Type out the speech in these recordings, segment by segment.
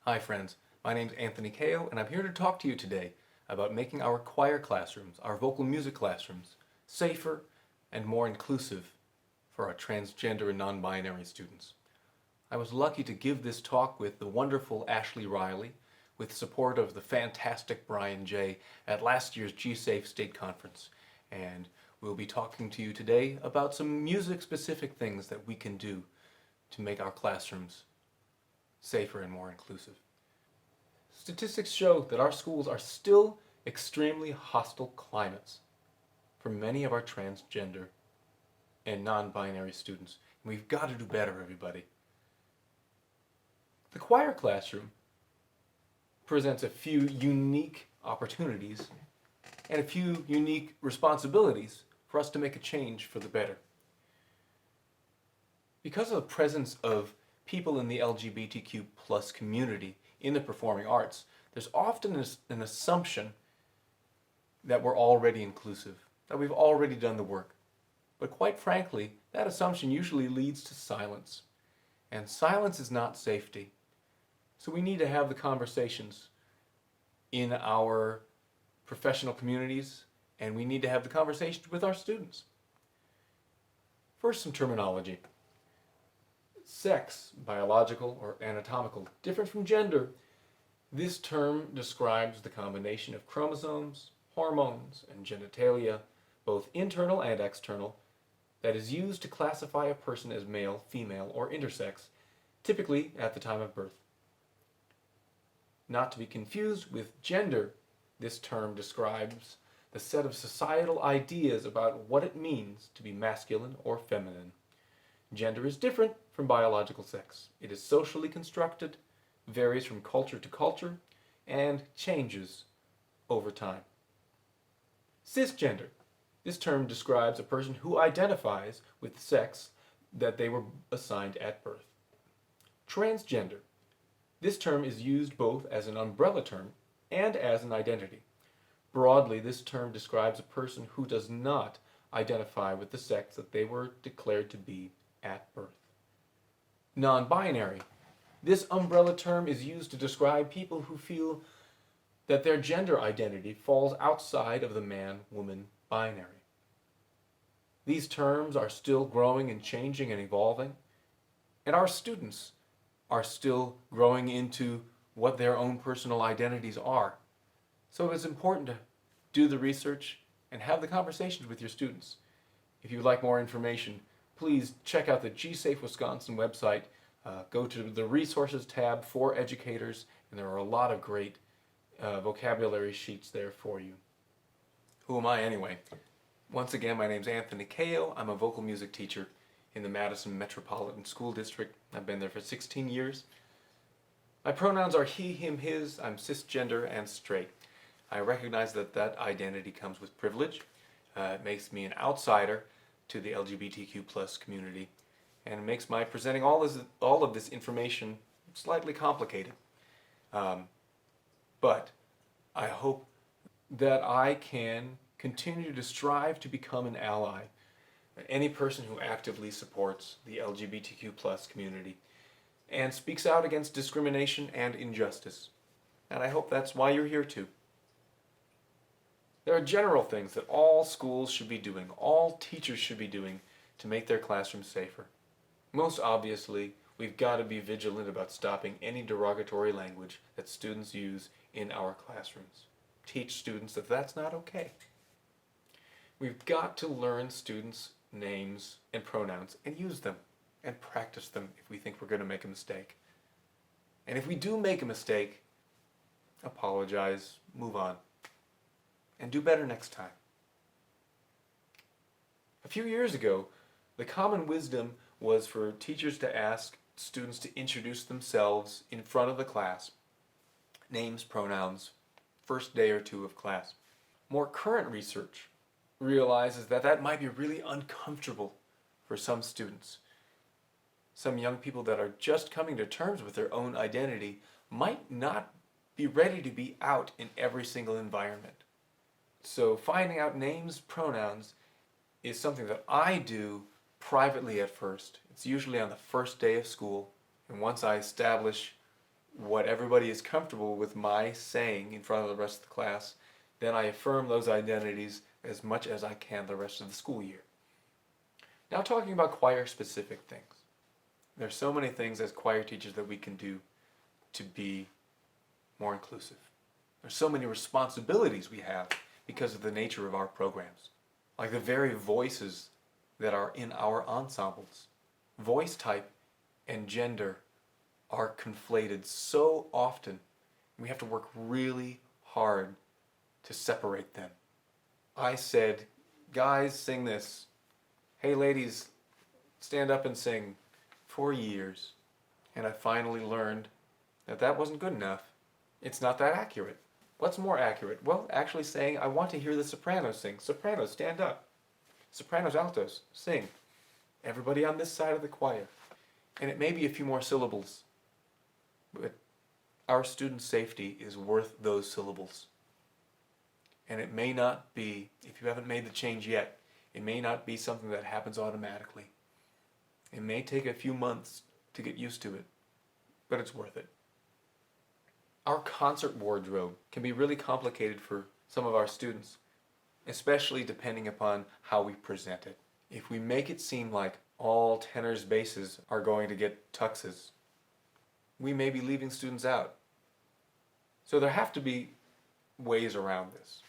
Hi friends, my name's Anthony Cao and I'm here to talk to you today about making our choir classrooms, our vocal music classrooms, safer and more inclusive for our transgender and non-binary students. I was lucky to give this talk with the wonderful Ashley Riley, with support of the fantastic Brian Jay at last year's GSAFE State Conference, and we'll be talking to you today about some music-specific things that we can do to make our classrooms safer and more inclusive. Statistics show that our schools are still extremely hostile climates for many of our transgender and non-binary students. And we've got to do better, everybody. The choir classroom presents a few unique opportunities and a few unique responsibilities for us to make a change for the better. Because of the presence of people in the LGBTQ plus community in the performing arts, there's often an assumption that we're already inclusive, that we've already done the work. But quite frankly, that assumption usually leads to silence. And silence is not safety. So we need to have the conversations in our professional communities, and we need to have the conversations with our students. First, some terminology. Sex, biological or anatomical, different from gender. This term describes the combination of chromosomes, hormones, and genitalia, both internal and external, that is used to classify a person as male, female, or intersex, typically at the time of birth. Not to be confused with gender, this term describes the set of societal ideas about what it means to be masculine or feminine. Gender is different from biological sex. It is socially constructed, varies from culture to culture, and changes over time. Cisgender. This term describes a person who identifies with the sex that they were assigned at birth. Transgender. This term is used both as an umbrella term and as an identity. Broadly, this term describes a person who does not identify with the sex that they were declared to be at birth. Non-binary. This umbrella term is used to describe people who feel that their gender identity falls outside of the man-woman binary. These terms are still growing and changing and evolving, and our students are still growing into what their own personal identities are. So it's important to do the research and have the conversations with your students. If you'd like more information, please check out the GSAFE Wisconsin website. Go to the resources tab for educators, and there are a lot of great vocabulary sheets there for you. Who am I anyway? Once again, my name's Anthony Cao. I'm a vocal music teacher in the Madison Metropolitan School District. I've been there for 16 years. My pronouns are he, him, his. I'm cisgender and straight. I recognize that that identity comes with privilege. It makes me an outsider to the LGBTQ plus community, and it makes my presenting all of this information slightly complicated. But I hope that I can continue to strive to become an ally. Any person who actively supports the LGBTQ plus community and speaks out against discrimination and injustice. And I hope that's why you're here too. There are general things that all schools should be doing, all teachers should be doing to make their classrooms safer. Most obviously, we've got to be vigilant about stopping any derogatory language that students use in our classrooms. Teach students that that's not okay. We've got to learn students' names and pronouns and use them and practice them if we think we're going to make a mistake. And if we do make a mistake, apologize, move on, and do better next time. A few years ago, the common wisdom was for teachers to ask students to introduce themselves in front of the class. Names, pronouns, first day or two of class. More current research realizes that that might be really uncomfortable for some students. Some young people that are just coming to terms with their own identity might not be ready to be out in every single environment. So finding out names, pronouns is something that I do privately at first. It's usually on the first day of school, and once I establish what everybody is comfortable with my saying in front of the rest of the class, then I affirm those identities as much as I can the rest of the school year. Now talking about choir-specific things. There's so many things as choir teachers that we can do to be more inclusive. There's so many responsibilities we have because of the nature of our programs. Like the very voices that are in our ensembles. Voice type and gender are conflated so often. We have to work really hard to separate them. I said, guys, sing this. Hey, ladies, stand up and sing, for years. And I finally learned that that wasn't good enough. It's not that accurate. What's more accurate? Well, actually saying, I want to hear the sopranos sing. Sopranos, stand up. Sopranos, altos, sing. Everybody on this side of the choir. And it may be a few more syllables, but our student safety is worth those syllables. And it may not be, if you haven't made the change yet, it may not be something that happens automatically. It may take a few months to get used to it, but it's worth it. Our concert wardrobe can be really complicated for some of our students, especially depending upon how we present it. If we make it seem like all tenors, basses are going to get tuxes, we may be leaving students out. So there have to be ways around this.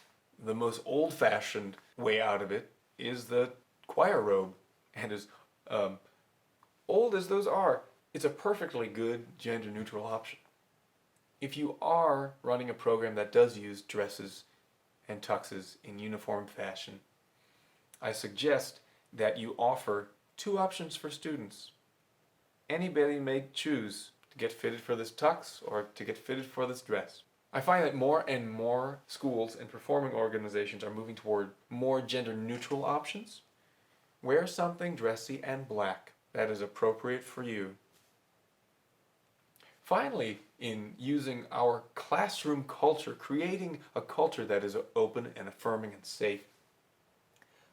The most old-fashioned way out of it is the choir robe. And as old as those are, it's a perfectly good gender-neutral option. If you are running a program that does use dresses and tuxes in uniform fashion, I suggest that you offer two options for students. Anybody may choose to get fitted for this tux or to get fitted for this dress. I find that more and more schools and performing organizations are moving toward more gender-neutral options. Wear something dressy and black that is appropriate for you. Finally, in using our classroom culture, creating a culture that is open and affirming and safe,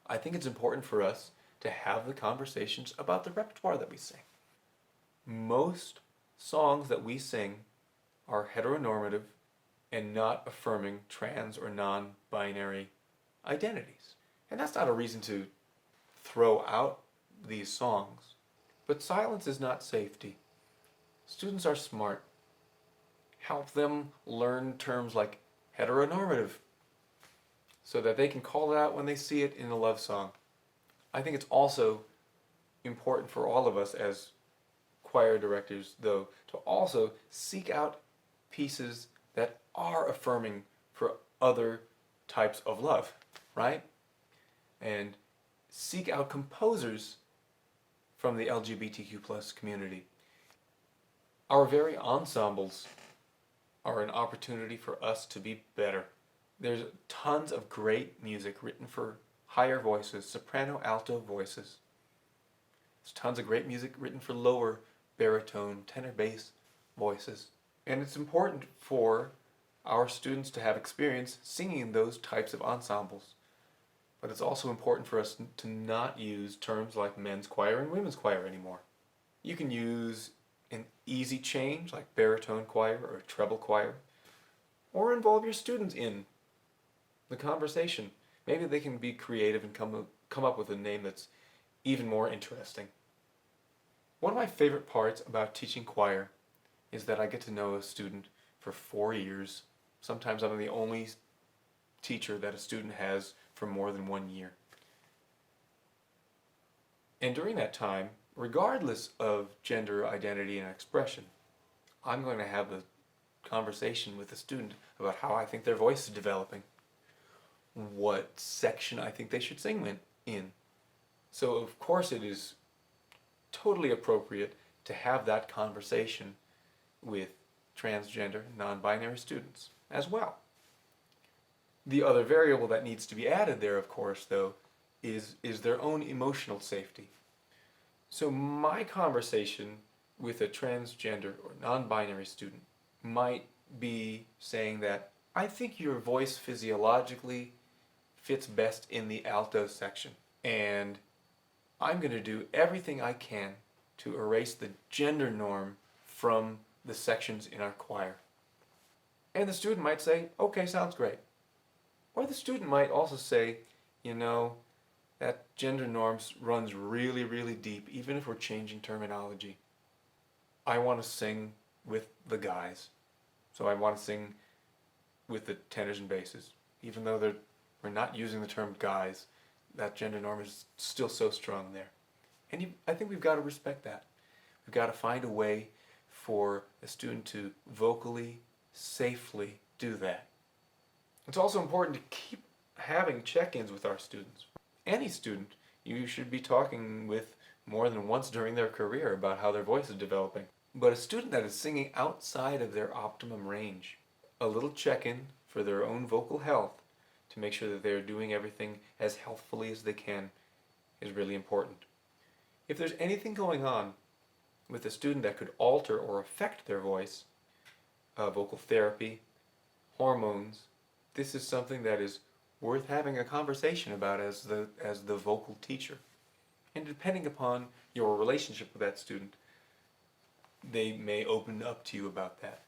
I think it's important for us to have the conversations about the repertoire that we sing. Most songs that we sing are heteronormative and not affirming trans or non-binary identities. And that's not a reason to throw out these songs. But silence is not safety. Students are smart. Help them learn terms like heteronormative so that they can call it out when they see it in a love song. I think it's also important for all of us as choir directors, though, to also seek out pieces that are affirming for other types of love, right? And seek out composers from the LGBTQ+ community. Our very ensembles are an opportunity for us to be better. There's tons of great music written for higher voices, soprano, alto voices. There's tons of great music written for lower baritone, tenor, bass voices. And it's important for our students to have experience singing in those types of ensembles. But it's also important for us to not use terms like men's choir and women's choir anymore. You can use an easy change like baritone choir or treble choir, or involve your students in the conversation. Maybe they can be creative and come up with a name that's even more interesting. One of my favorite parts about teaching choir is that I get to know a student for 4 years. Sometimes I'm the only teacher that a student has for more than 1 year. And during that time, regardless of gender identity and expression, I'm going to have a conversation with the student about how I think their voice is developing, what section I think they should sing in. So of course it is totally appropriate to have that conversation with transgender, non-binary students as well. The other variable that needs to be added there, of course, though, is their own emotional safety. So my conversation with a transgender or non-binary student might be saying that I think your voice physiologically fits best in the alto section, and I'm going to do everything I can to erase the gender norm from the sections in our choir. And the student might say, okay, sounds great. Or the student might also say, you know, that gender norms runs really, really deep, even if we're changing terminology. I want to sing with the guys, so I want to sing with the tenors and basses. Even though we're not using the term guys, that gender norm is still so strong there. And I think we've got to respect that. We've got to find a way for a student to vocally, safely do that. It's also important to keep having check-ins with our students. Any student you should be talking with more than once during their career about how their voice is developing. But a student that is singing outside of their optimum range, a little check-in for their own vocal health to make sure that they're doing everything as healthfully as they can is really important. If there's anything going on with a student that could alter or affect their voice, vocal therapy, hormones, this is something that is worth having a conversation about as the vocal teacher. And depending upon your relationship with that student, they may open up to you about that.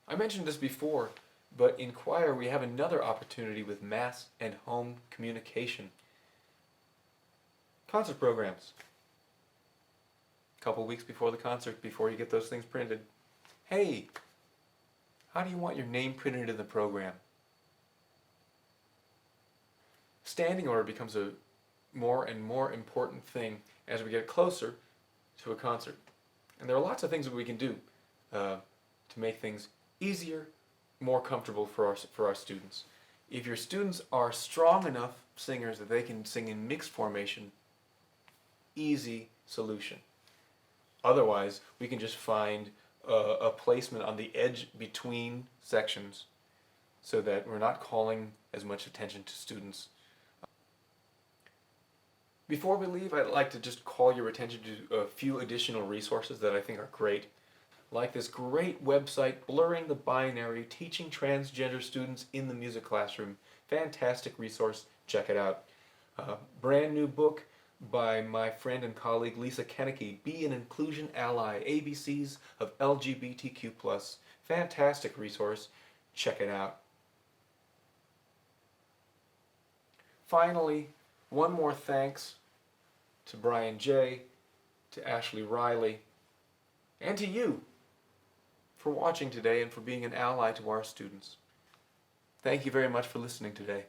I mentioned this before, but in choir we have another opportunity with mass and home communication. Concert programs. A couple weeks before the concert, before you get those things printed. Hey, how do you want your name printed in the program? Standing order becomes a more and more important thing as we get closer to a concert. And there are lots of things that we can do to make things easier, more comfortable for our students. If your students are strong enough singers that they can sing in mixed formation, easy solution. Otherwise, we can just find a placement on the edge between sections so that we're not calling as much attention to students. Before we leave, I'd like to just call your attention to a few additional resources that I think are great. Like this great website, Blurring the Binary, teaching transgender students in the music classroom. Fantastic resource, check it out. Brand new book by my friend and colleague Lisa Kennecke, Be an Inclusion Ally, ABCs of LGBTQ+. Fantastic resource, check it out. Finally, one more thanks to Brian J., to Ashley Riley, and to you for watching today and for being an ally to our students. Thank you very much for listening today.